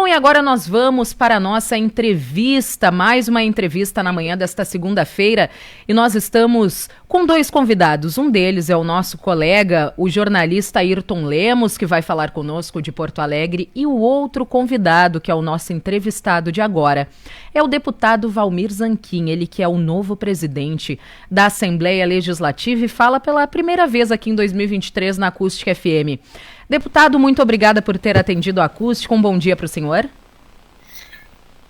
Bom, e agora nós vamos para a nossa entrevista, mais uma entrevista na manhã desta segunda-feira, e nós estamos com dois convidados. Um deles é o nosso colega, o jornalista Ayrton Lemos, que vai falar conosco de Porto Alegre, e o outro convidado, que é o nosso entrevistado de agora, é o deputado Valmir Zanquim, ele que é o novo presidente da Assembleia Legislativa e fala pela primeira vez aqui em 2023 na Acústica FM. Deputado, muito obrigada por ter atendido a Acústica. Um bom dia para o senhor.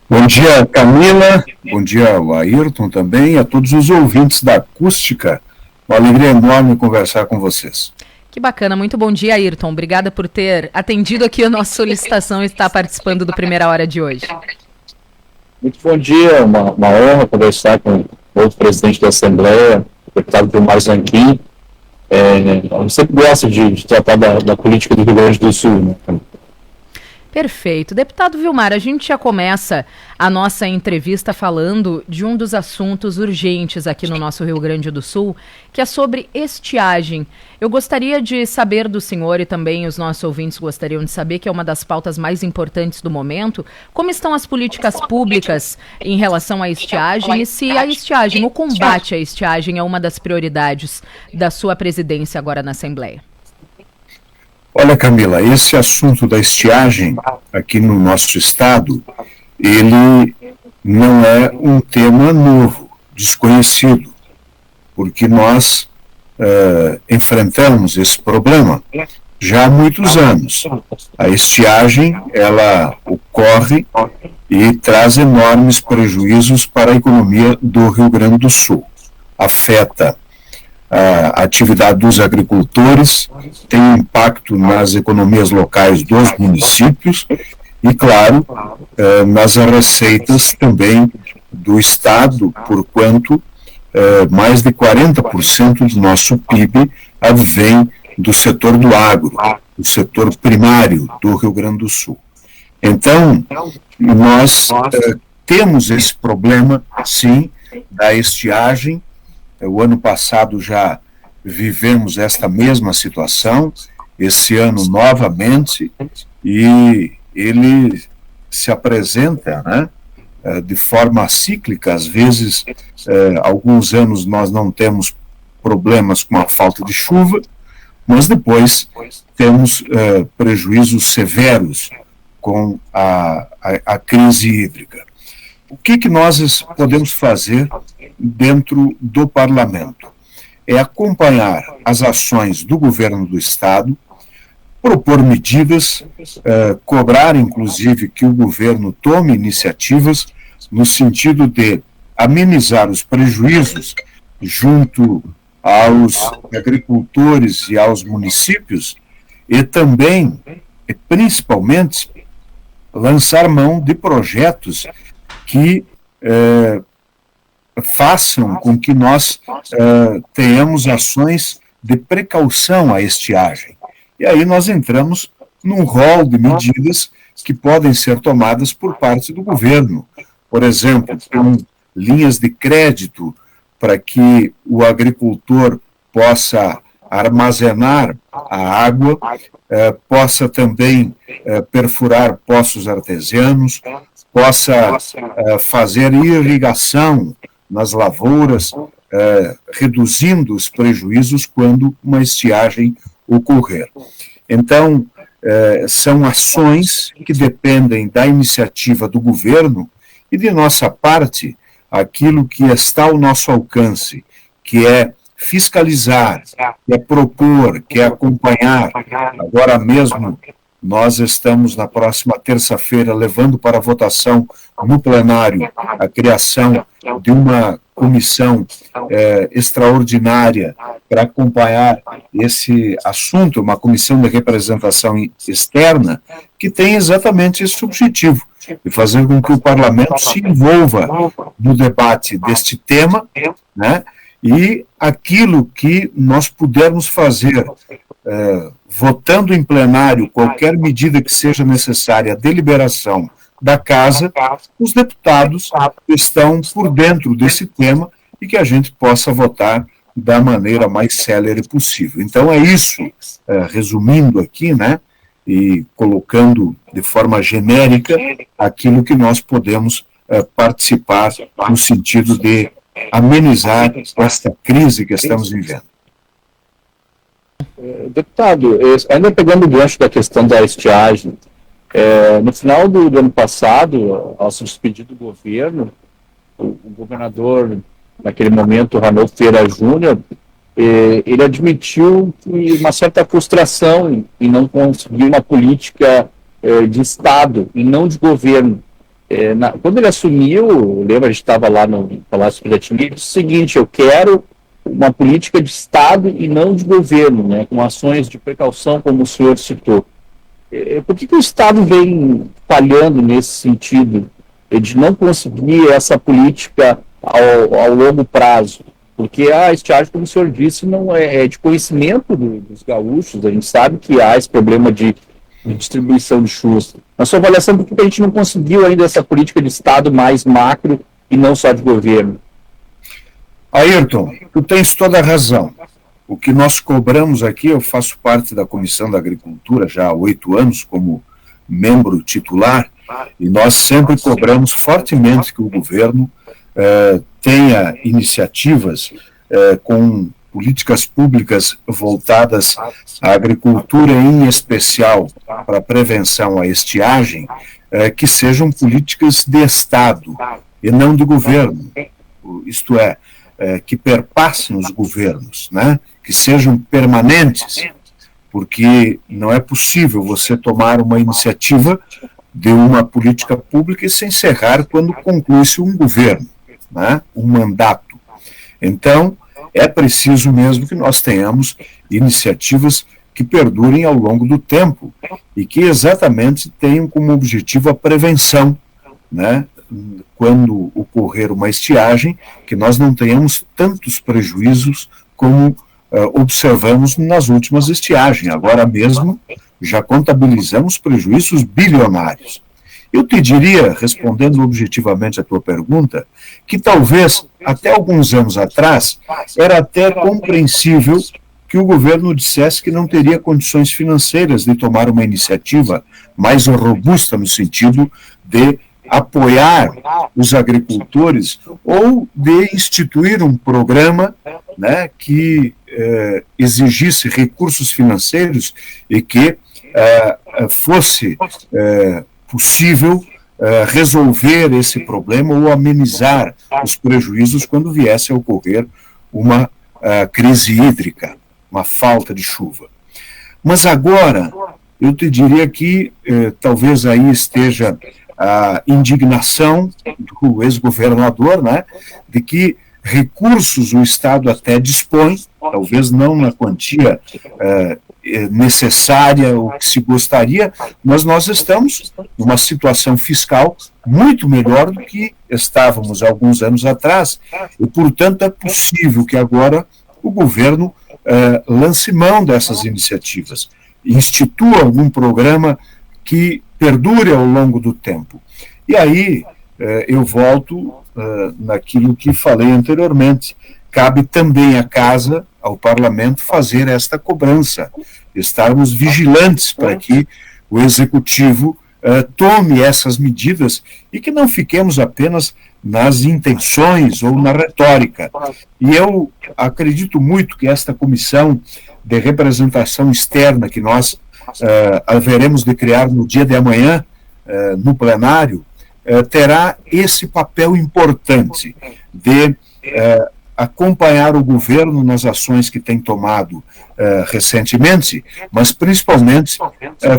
Bom dia, Camila. Bom dia ao Ayrton também e a todos os ouvintes da Acústica. Uma alegria enorme conversar com vocês. Que bacana. Muito bom dia, Ayrton. Obrigada por ter atendido aqui a nossa solicitação e estar participando do Primeira Hora de hoje. Muito bom dia. Uma honra conversar com o novo presidente da Assembleia, o deputado Valmir Zanquim. Eu sempre gosto de tratar da política do Rio Grande do Sul, né? Perfeito. Deputado Vilmar, a gente já começa a nossa entrevista falando de um dos assuntos urgentes aqui no nosso Rio Grande do Sul, que é sobre estiagem. Eu gostaria de saber do senhor, e também os nossos ouvintes gostariam de saber, que é uma das pautas mais importantes do momento, como estão as políticas públicas em relação à estiagem e se a estiagem, o combate à estiagem é uma das prioridades da sua presidência agora na Assembleia. Olha, Camila, esse assunto da estiagem aqui no nosso estado, ele não é um tema novo, desconhecido, porque nós enfrentamos esse problema já há muitos anos. A estiagem, ela ocorre e traz enormes prejuízos para a economia do Rio Grande do Sul. Afeta a atividade dos agricultores, tem impacto nas economias locais dos municípios e, claro, nas receitas também do Estado, porquanto mais de 40% do nosso PIB advém do setor do agro, do setor primário do Rio Grande do Sul. Então, nós temos esse problema, sim, da estiagem. O ano passado já vivemos esta mesma situação, esse ano novamente, e ele se apresenta, né, de forma cíclica. Às vezes, alguns anos nós não temos problemas com a falta de chuva, mas depois temos prejuízos severos com a crise hídrica. O que nós podemos fazer dentro do parlamento? É acompanhar as ações do governo do Estado, propor medidas, cobrar, inclusive, que o governo tome iniciativas no sentido de amenizar os prejuízos junto aos agricultores e aos municípios e também, e principalmente, lançar mão de projetos que façam com que nós tenhamos ações de precaução à estiagem. E aí nós entramos num rol de medidas que podem ser tomadas por parte do governo. Por exemplo, com linhas de crédito para que o agricultor possa armazenar a água, possa também perfurar poços artesianos, possa fazer irrigação nas lavouras, reduzindo os prejuízos quando uma estiagem ocorrer. Então, são ações que dependem da iniciativa do governo e, de nossa parte, aquilo que está ao nosso alcance, que é fiscalizar, que é propor, que é acompanhar. Agora mesmo, nós estamos, na próxima terça-feira, levando para votação no plenário a criação de uma comissão extraordinária para acompanhar esse assunto, uma comissão de representação externa, que tem exatamente esse objetivo, de fazer com que o parlamento se envolva no debate deste tema, né, e aquilo que nós pudermos fazer, votando em plenário qualquer medida que seja necessária à deliberação da Casa, os deputados estão por dentro desse tema e que a gente possa votar da maneira mais célere possível. Então é isso, resumindo aqui, né, e colocando de forma genérica aquilo que nós podemos participar no sentido de amenizar esta crise que estamos vivendo. Deputado, ainda pegando o gancho da questão da estiagem, no final do ano passado, ao se despedir do governo, o governador, naquele momento, Ranolfo Vieira Júnior, ele admitiu uma certa frustração em não conseguir uma política de Estado e não de governo. Quando ele assumiu, lembra, a gente estava lá no Palácio Piratini, ele disse o seguinte: eu quero uma política de Estado e não de governo, né, com ações de precaução, como o senhor citou. Por que o Estado vem falhando nesse sentido, de não conseguir essa política ao longo prazo? Porque a estiagem, como o senhor disse, não é de conhecimento dos gaúchos. A gente sabe que há esse problema de distribuição de chuvas. Na sua avaliação, por que a gente não conseguiu ainda essa política de Estado mais macro e não só de governo? Ayrton, tu tens toda a razão. O que nós cobramos aqui, eu faço parte da Comissão da Agricultura já há 8 anos como membro titular, e nós sempre cobramos fortemente que o governo tenha iniciativas com políticas públicas voltadas à agricultura, em especial para a prevenção à estiagem, que sejam políticas de Estado e não de governo. Isto é, que perpassem os governos, né? Que sejam permanentes, porque não é possível você tomar uma iniciativa de uma política pública e se encerrar quando conclui-se um governo, né? Um mandato. Então, é preciso mesmo que nós tenhamos iniciativas que perdurem ao longo do tempo e que exatamente tenham como objetivo a prevenção, né? Quando ocorrer uma estiagem, que nós não tenhamos tantos prejuízos como observamos nas últimas estiagens. Agora mesmo já contabilizamos prejuízos bilionários. Eu te diria, respondendo objetivamente a tua pergunta, que talvez até alguns anos atrás era até compreensível que o governo dissesse que não teria condições financeiras de tomar uma iniciativa mais robusta no sentido de apoiar os agricultores ou de instituir um programa, né, que exigisse recursos financeiros e que fosse possível resolver esse problema ou amenizar os prejuízos quando viesse a ocorrer uma crise hídrica, uma falta de chuva. Mas agora, eu te diria que talvez aí esteja a indignação do ex-governador, né, de que recursos o Estado até dispõe, talvez não na quantia necessária ou que se gostaria, mas nós estamos numa situação fiscal muito melhor do que estávamos há alguns anos atrás, e, portanto, é possível que agora o governo lance mão dessas iniciativas, institua algum programa que perdure ao longo do tempo. E aí eu volto naquilo que falei anteriormente. Cabe também à Casa, ao Parlamento, fazer esta cobrança, estarmos vigilantes para que o Executivo tome essas medidas e que não fiquemos apenas nas intenções ou na retórica. E eu acredito muito que esta comissão de representação externa que nós haveremos de criar no dia de amanhã, no plenário, terá esse papel importante de acompanhar o governo nas ações que tem tomado recentemente, mas principalmente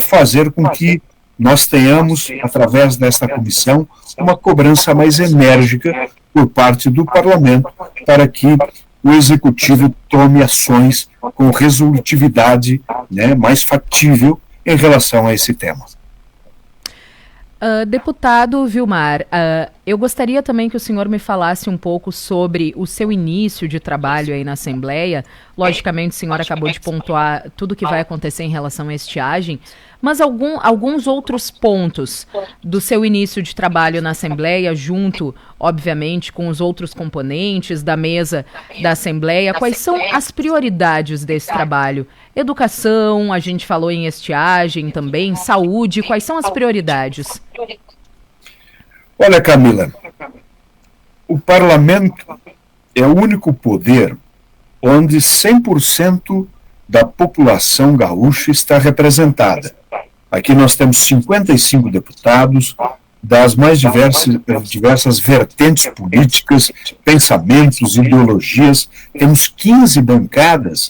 fazer com que nós tenhamos, através desta comissão, uma cobrança mais enérgica por parte do Parlamento para que o Executivo tome ações com resolutividade, né, mais factível em relação a esse tema. Deputado Vilmar, Eu gostaria também que o senhor me falasse um pouco sobre o seu início de trabalho aí na Assembleia. Logicamente, o senhor acabou de pontuar tudo o que vai acontecer em relação à estiagem, mas alguns outros pontos do seu início de trabalho na Assembleia, junto, obviamente, com os outros componentes da mesa da Assembleia, quais são as prioridades desse trabalho? Educação, a gente falou em estiagem também, saúde, quais são as prioridades? Olha, Camila, o parlamento é o único poder onde 100% da população gaúcha está representada. Aqui nós temos 55 deputados das mais diversas vertentes políticas, pensamentos, ideologias. Temos 15 bancadas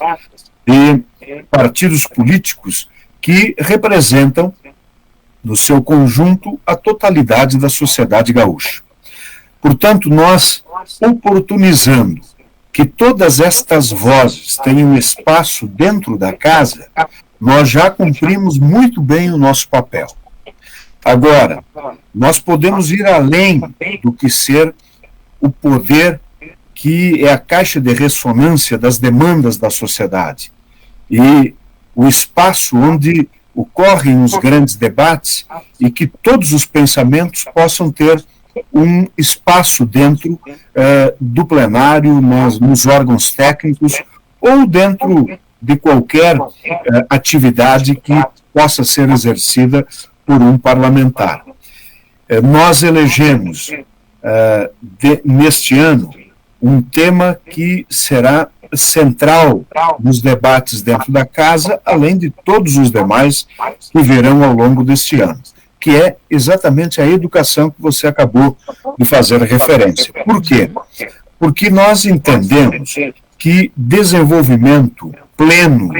de partidos políticos que representam, no seu conjunto, a totalidade da sociedade gaúcha. Portanto, nós, oportunizando que todas estas vozes tenham espaço dentro da casa, nós já cumprimos muito bem o nosso papel. Agora, nós podemos ir além do que ser o poder que é a caixa de ressonância das demandas da sociedade e o espaço onde ocorrem os grandes debates e que todos os pensamentos possam ter um espaço dentro do plenário, nos órgãos técnicos ou dentro de qualquer atividade que possa ser exercida por um parlamentar. Nós elegemos neste ano um tema que será central nos debates dentro da casa, além de todos os demais que virão ao longo deste ano, que é exatamente a educação que você acabou de fazer referência. Por quê? Porque nós entendemos que desenvolvimento pleno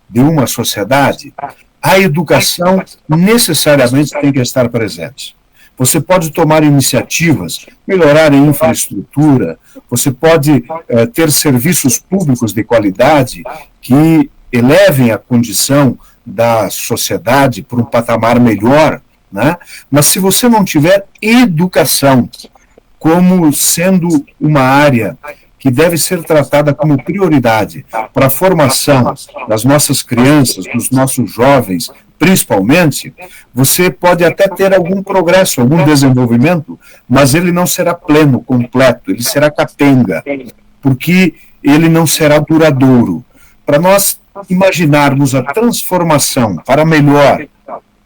de uma sociedade, a educação necessariamente tem que estar presente. Você pode tomar iniciativas, melhorar a infraestrutura, você pode ter serviços públicos de qualidade que elevem a condição da sociedade para um patamar melhor, né? Mas se você não tiver educação como sendo uma área que deve ser tratada como prioridade para a formação das nossas crianças, dos nossos jovens, principalmente, você pode até ter algum progresso, algum desenvolvimento, mas ele não será pleno, completo, ele será capenga, porque ele não será duradouro. Para nós imaginarmos a transformação para melhor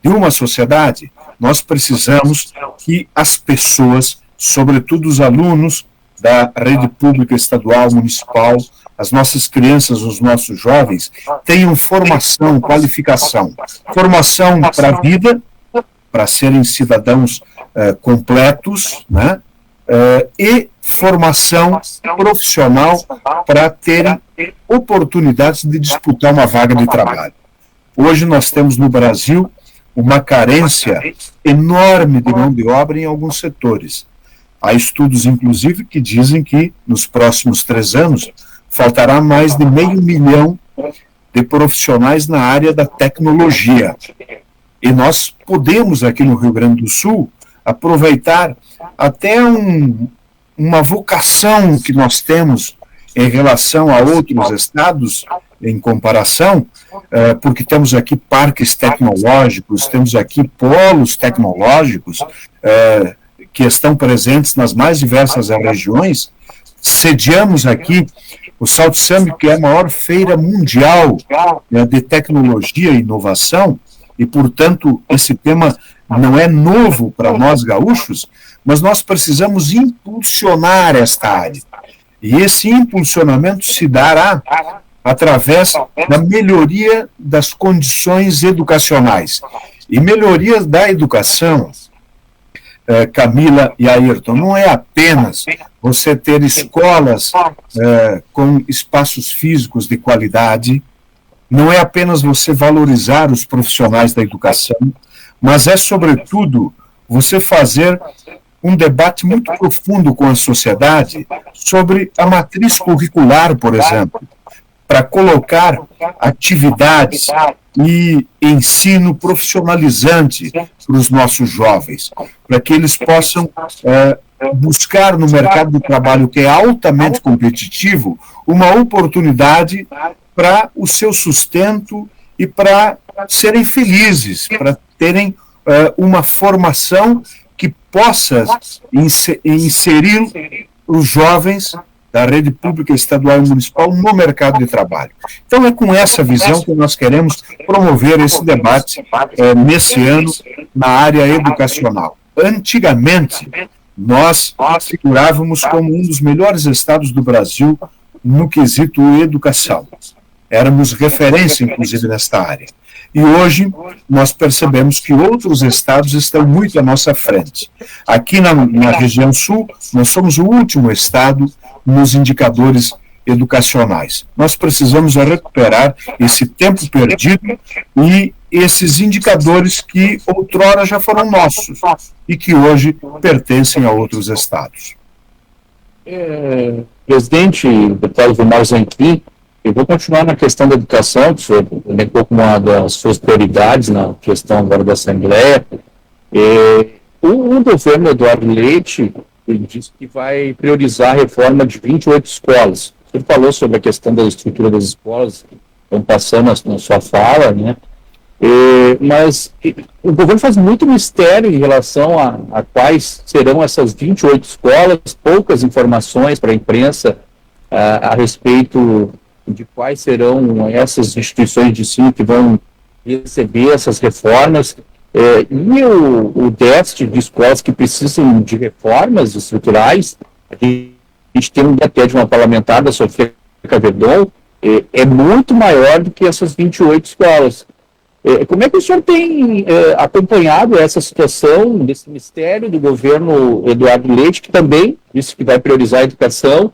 de uma sociedade, nós precisamos que as pessoas, sobretudo os alunos da rede pública estadual, municipal, as nossas crianças, os nossos jovens, tenham formação, qualificação. Formação para a vida, para serem cidadãos completos, né? E formação profissional para terem oportunidades de disputar uma vaga de trabalho. Hoje nós temos no Brasil uma carência enorme de mão de obra em alguns setores. Há estudos, inclusive, que dizem que nos próximos 3 anos faltará mais de 500 mil de profissionais na área da tecnologia. E nós podemos, aqui no Rio Grande do Sul, aproveitar até uma vocação que nós temos em relação a outros estados, em comparação, porque temos aqui parques tecnológicos, temos aqui polos tecnológicos, que estão presentes nas mais diversas regiões. Sediamos aqui o South Summit, que é a maior feira mundial de tecnologia e inovação, e, portanto, esse tema não é novo para nós gaúchos, mas nós precisamos impulsionar esta área. E esse impulsionamento se dará através da melhoria das condições educacionais. E melhoria da educação, Camila e Ayrton, não é apenas você ter escolas com espaços físicos de qualidade, não é apenas você valorizar os profissionais da educação, mas é, sobretudo, você fazer um debate muito profundo com a sociedade sobre a matriz curricular, por exemplo, para colocar atividades e ensino profissionalizante para os nossos jovens, para que eles possam buscar no mercado de trabalho, que é altamente competitivo, uma oportunidade para o seu sustento e para serem felizes, para terem uma formação que possa inserir os jovens da rede pública estadual e municipal no mercado de trabalho. Então é com essa visão que nós queremos promover esse debate nesse ano na área educacional. Antigamente, nós figurávamos como um dos melhores estados do Brasil no quesito educação. Éramos referência, inclusive, nesta área. E hoje nós percebemos que outros estados estão muito à nossa frente. Aqui na região sul, nós somos o último estado nos indicadores educacionais. Nós precisamos recuperar esse tempo perdido e esses indicadores que outrora já foram nossos e que hoje pertencem a outros estados. Presidente, deputado Vilmar Zanquim, eu vou continuar na questão da educação, que o senhor elencou como uma das suas prioridades na questão agora da Assembleia. O governo Eduardo Leite, ele disse que vai priorizar a reforma de 28 escolas. O senhor falou sobre a questão da estrutura das escolas, estão passando na sua fala, né? Mas o governo faz muito mistério em relação a quais serão essas 28 escolas, poucas informações para a imprensa a respeito de quais serão essas instituições de ensino que vão receber essas reformas, e o déficit de escolas que precisam de reformas estruturais. A gente tem um até de uma parlamentar da Sofia Caverdon, é muito maior do que essas 28 escolas. Como é que o senhor tem acompanhado essa situação, desse mistério do governo Eduardo Leite, que também disse que vai priorizar a educação,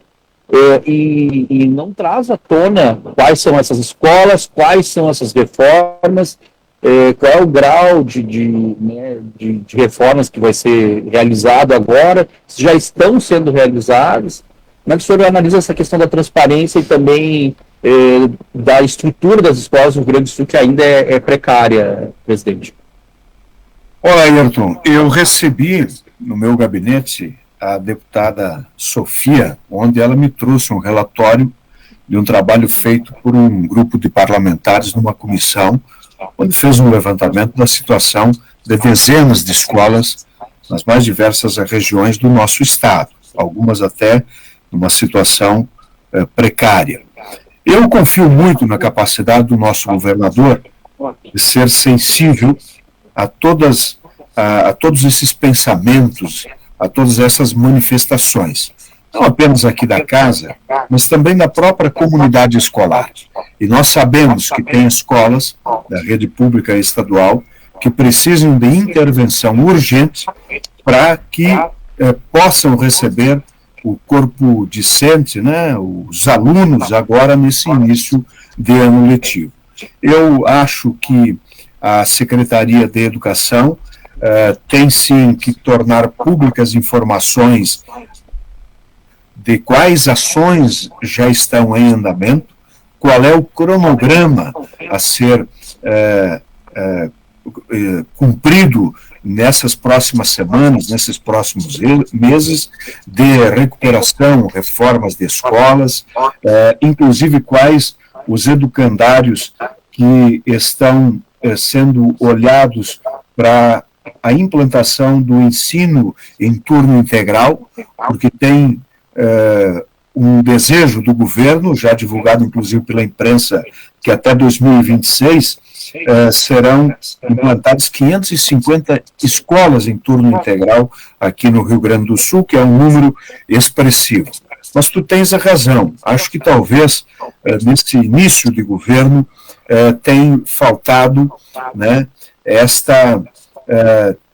e não traz à tona quais são essas escolas, quais são essas reformas, qual é o grau de reformas que vai ser realizado agora, se já estão sendo realizadas? Como é que o senhor analisa essa questão da transparência e também da estrutura das escolas no Rio Grande do Sul, que ainda é precária, presidente? Olha, Ayrton, eu recebi no meu gabinete a deputada Sofia, onde ela me trouxe um relatório de um trabalho feito por um grupo de parlamentares numa comissão, onde fez um levantamento da situação de dezenas de escolas nas mais diversas regiões do nosso estado, algumas até numa situação precária. Eu confio muito na capacidade do nosso governador de ser sensível a todos esses pensamentos, a todas essas manifestações, não apenas aqui da casa, mas também da própria comunidade escolar. E nós sabemos que tem escolas da rede pública estadual que precisam de intervenção urgente para que possam receber o corpo discente, né, os alunos agora nesse início de ano letivo. Eu acho que a Secretaria de Educação tem sim que tornar públicas informações de quais ações já estão em andamento, qual é o cronograma a ser cumprido nessas próximas semanas, nesses próximos meses, de recuperação, reformas de escolas, inclusive quais os educandários que estão sendo olhados para a implantação do ensino em turno integral, porque tem um desejo do governo, já divulgado inclusive pela imprensa, que até 2026 serão implantadas 550 escolas em turno integral aqui no Rio Grande do Sul, que é um número expressivo. Mas tu tens a razão, acho que talvez nesse início de governo tem faltado, né, esta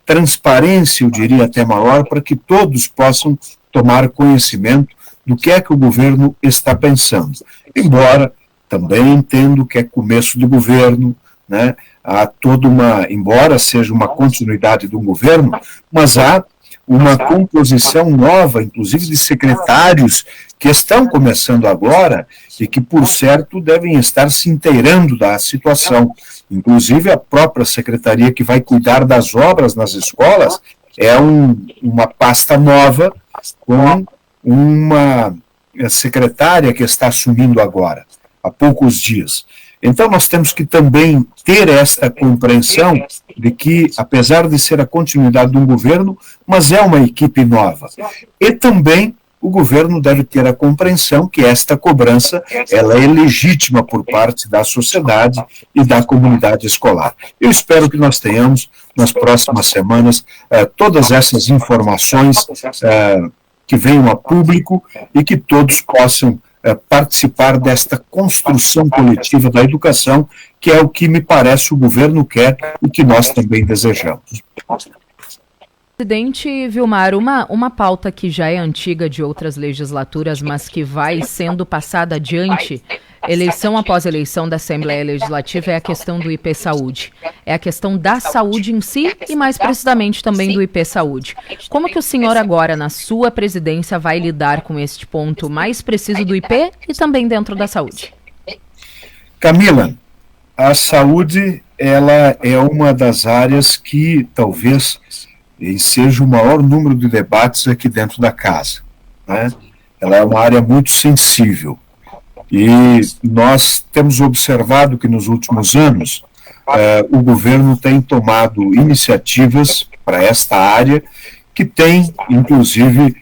transparência, eu diria até maior, para que todos possam tomar conhecimento do que é que o governo está pensando. Embora também entendo que é começo do governo, né, há toda embora seja uma continuidade do governo, mas há uma composição nova, inclusive de secretários que estão começando agora e que, por certo, devem estar se inteirando da situação. Inclusive, a própria secretaria que vai cuidar das obras nas escolas é uma pasta nova com uma secretária que está assumindo agora, há poucos dias. Então, nós temos que também ter esta compreensão de que, apesar de ser a continuidade de um governo, mas é uma equipe nova. E também o governo deve ter a compreensão que esta cobrança ela é legítima por parte da sociedade e da comunidade escolar. Eu espero que nós tenhamos, nas próximas semanas, todas essas informações que venham a público e que todos possam participar desta construção coletiva da educação, que é o que me parece o governo quer e que nós também desejamos. Presidente Vilmar, uma pauta que já é antiga de outras legislaturas, mas que vai sendo passada adiante, eleição após eleição da Assembleia Legislativa, é a questão do IP Saúde. É a questão da saúde em si e, mais precisamente, também do IP Saúde. Como que o senhor agora, na sua presidência, vai lidar com este ponto mais preciso do IP e também dentro da saúde? Camila, a saúde ela é uma das áreas que talvez seja o maior número de debates aqui dentro da casa, né? Ela é uma área muito sensível e nós temos observado que nos últimos anos o governo tem tomado iniciativas para esta área que tem, inclusive,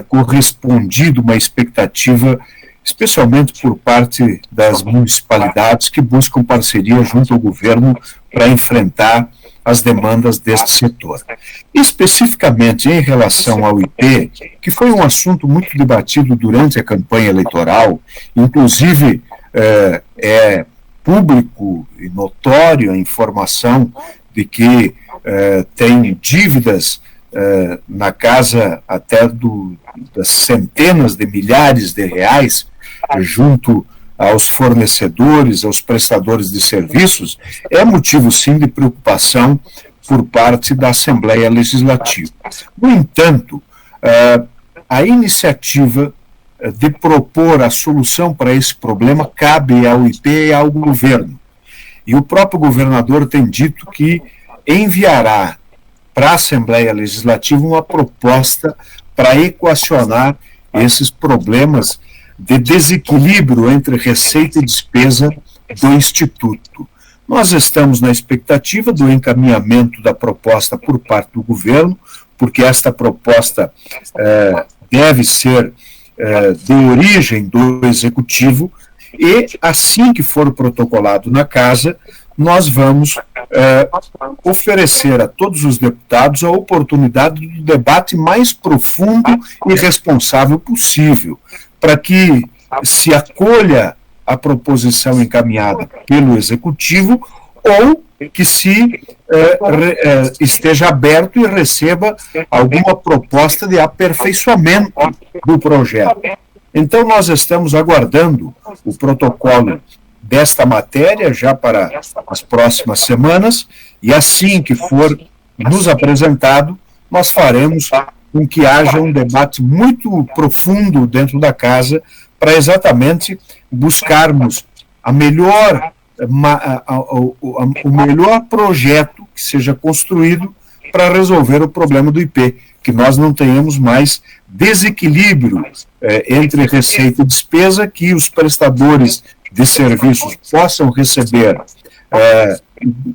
correspondido uma expectativa, especialmente por parte das municipalidades que buscam parceria junto ao governo para enfrentar as demandas deste setor. Especificamente em relação ao IP, que foi um assunto muito debatido durante a campanha eleitoral, inclusive é público e notório a informação de que tem dívidas na casa até das centenas de milhares de reais junto aos fornecedores, aos prestadores de serviços, é motivo, sim, de preocupação por parte da Assembleia Legislativa. No entanto, a iniciativa de propor a solução para esse problema cabe ao IP e ao governo. E o próprio governador tem dito que enviará para a Assembleia Legislativa uma proposta para equacionar esses problemas de desequilíbrio entre receita e despesa do Instituto. Nós estamos na expectativa do encaminhamento da proposta por parte do governo, porque esta proposta deve ser de origem do Executivo, e assim que for protocolado na Casa, nós vamos oferecer a todos os deputados a oportunidade do debate mais profundo e responsável possível, para que se acolha a proposição encaminhada pelo Executivo ou que se esteja aberto e receba alguma proposta de aperfeiçoamento do projeto. Então, nós estamos aguardando o protocolo desta matéria já para as próximas semanas, e assim que for nos apresentado, nós faremos com que haja um debate muito profundo dentro da casa para exatamente buscarmos o melhor projeto que seja construído para resolver o problema do IP, que nós não tenhamos mais desequilíbrio entre receita e despesa, que os prestadores de serviços possam receber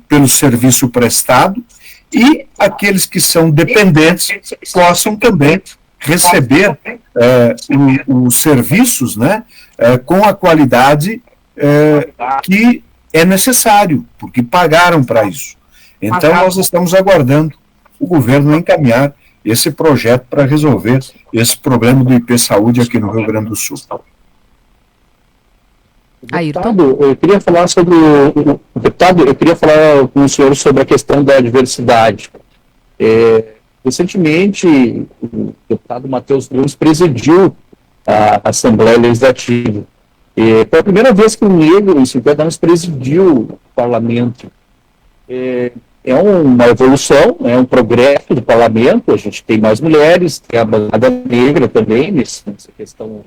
pelo serviço prestado e aqueles que são dependentes possam também receber os serviços, né, com a qualidade que é necessário, porque pagaram para isso. Então, nós estamos aguardando o governo encaminhar esse projeto para resolver esse problema do IP Saúde aqui no Rio Grande do Sul. Deputado, eu queria falar sobre deputado, eu queria falar com o senhor sobre a questão da diversidade. Recentemente, o deputado Matheus Nunes presidiu a Assembleia Legislativa. Foi a primeira vez que um negro em 50 anos presidiu o parlamento. É uma evolução, é um progresso do parlamento. A gente tem mais mulheres, tem a bancada negra também, nessa questão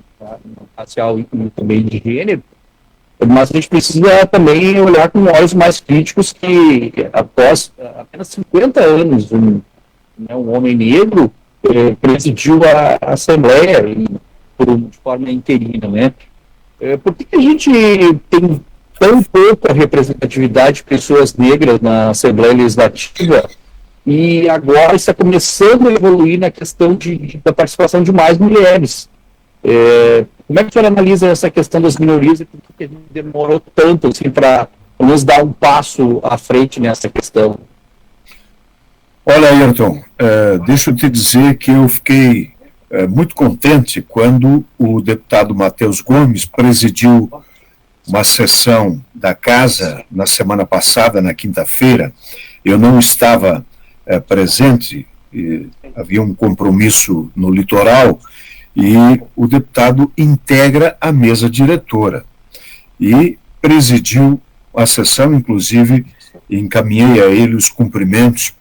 racial e também de gênero. Mas a gente precisa também olhar com olhos mais críticos que, após apenas 50 anos, um homem negro presidiu a Assembleia de forma interina, né? Por que a gente tem tão pouca representatividade de pessoas negras na Assembleia Legislativa e agora está começando a evoluir na questão da participação de mais mulheres? Como é que o senhor analisa essa questão das minorias e por que demorou tanto assim, para nos dar um passo à frente nessa questão? Olha, Ayrton, deixa eu te dizer que eu fiquei muito contente quando o deputado Matheus Gomes presidiu uma sessão da Casa na semana passada, na quinta-feira. Eu não estava presente, havia um compromisso no litoral, e o deputado integra a mesa diretora e presidiu a sessão, inclusive encaminhei a ele os cumprimentos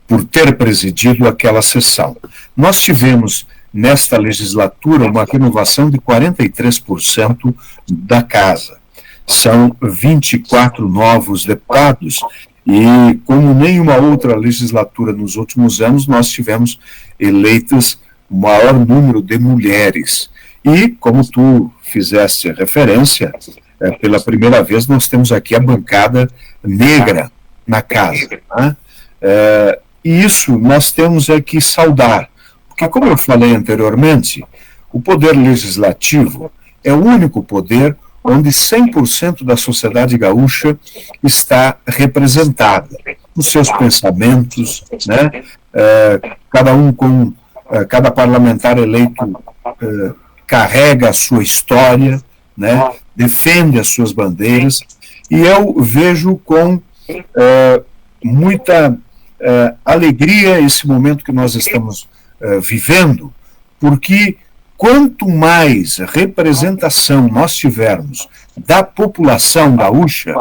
por ter presidido aquela sessão. Nós tivemos nesta legislatura uma renovação de 43% da casa. São 24 novos deputados e, como nenhuma outra legislatura nos últimos anos, nós tivemos eleitas o maior número de mulheres. E, como tu fizeste referência, pela primeira vez nós temos aqui a bancada negra na casa. Né? E isso nós temos que saudar, porque, como eu falei anteriormente, o poder legislativo é o único poder onde 100% da sociedade gaúcha está representada nos seus pensamentos, né? Cada parlamentar eleito carrega a sua história, né? Defende as suas bandeiras, e eu vejo com muita alegria esse momento que nós estamos vivendo, porque quanto mais representação nós tivermos da população gaúcha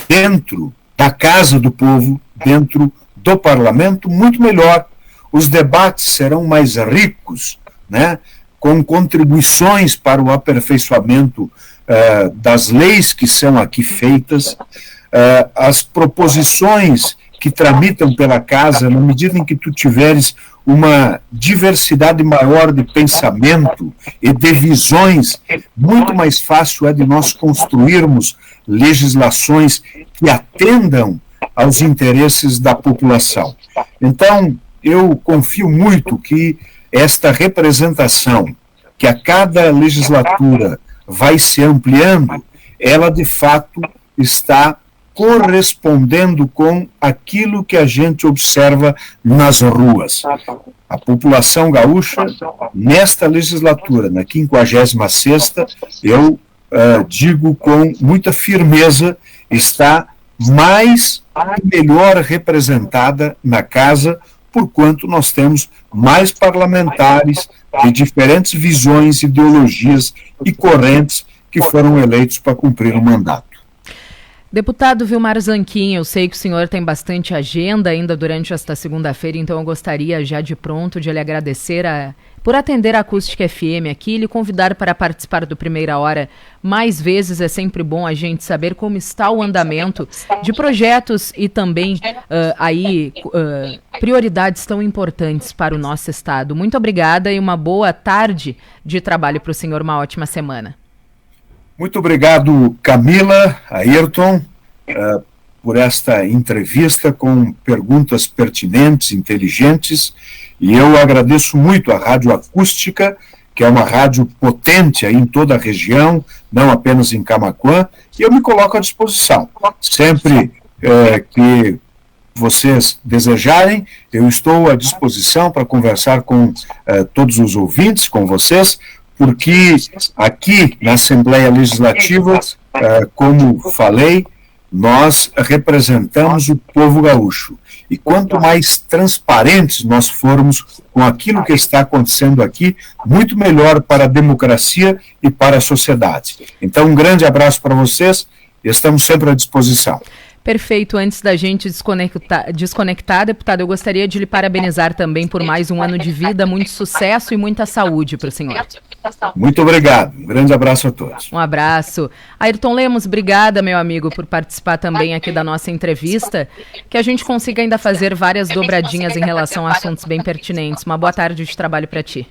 dentro da Casa do Povo, dentro do Parlamento, muito melhor. Os debates serão mais ricos, né, com contribuições para o aperfeiçoamento das leis que são aqui feitas, as proposições que tramitam pela casa, na medida em que tu tiveres uma diversidade maior de pensamento e de visões, muito mais fácil é de nós construirmos legislações que atendam aos interesses da população. Então, eu confio muito que esta representação, que a cada legislatura vai se ampliando, ela de fato está correspondendo com aquilo que a gente observa nas ruas. A população gaúcha, nesta legislatura, na 56ª, eu digo com muita firmeza, está mais e melhor representada na casa, porquanto nós temos mais parlamentares de diferentes visões, ideologias e correntes que foram eleitos para cumprir o mandato. Deputado Vilmar Zanquim, eu sei que o senhor tem bastante agenda ainda durante esta segunda-feira, então eu gostaria já de pronto de lhe agradecer por atender a Acústica FM aqui e lhe convidar para participar do Primeira Hora mais vezes. É sempre bom a gente saber como está o andamento de projetos e também prioridades tão importantes para o nosso estado. Muito obrigada e uma boa tarde de trabalho para o senhor, uma ótima semana. Muito obrigado, Camila, Ayrton, por esta entrevista com perguntas pertinentes, inteligentes, e eu agradeço muito a Rádio Acústica, que é uma rádio potente aí em toda a região, não apenas em Camaquã, e eu me coloco à disposição. Sempre que vocês desejarem, eu estou à disposição para conversar com todos os ouvintes, com vocês, porque aqui na Assembleia Legislativa, como falei, nós representamos o povo gaúcho. E quanto mais transparentes nós formos com aquilo que está acontecendo aqui, muito melhor para a democracia e para a sociedade. Então, um grande abraço para vocês, estamos sempre à disposição. Perfeito. Antes da gente desconectar, deputado, eu gostaria de lhe parabenizar também por mais um ano de vida, muito sucesso e muita saúde para o senhor. Muito obrigado. Um grande abraço a todos. Um abraço. Ayrton Lemos, obrigada, meu amigo, por participar também aqui da nossa entrevista. Que a gente consiga ainda fazer várias dobradinhas em relação a assuntos bem pertinentes. Uma boa tarde de trabalho para ti.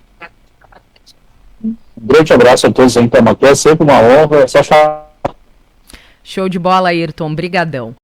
Um grande abraço a todos aí em Tamanquá. É sempre uma honra. É só chamar. Show de bola, Ayrton. Brigadão.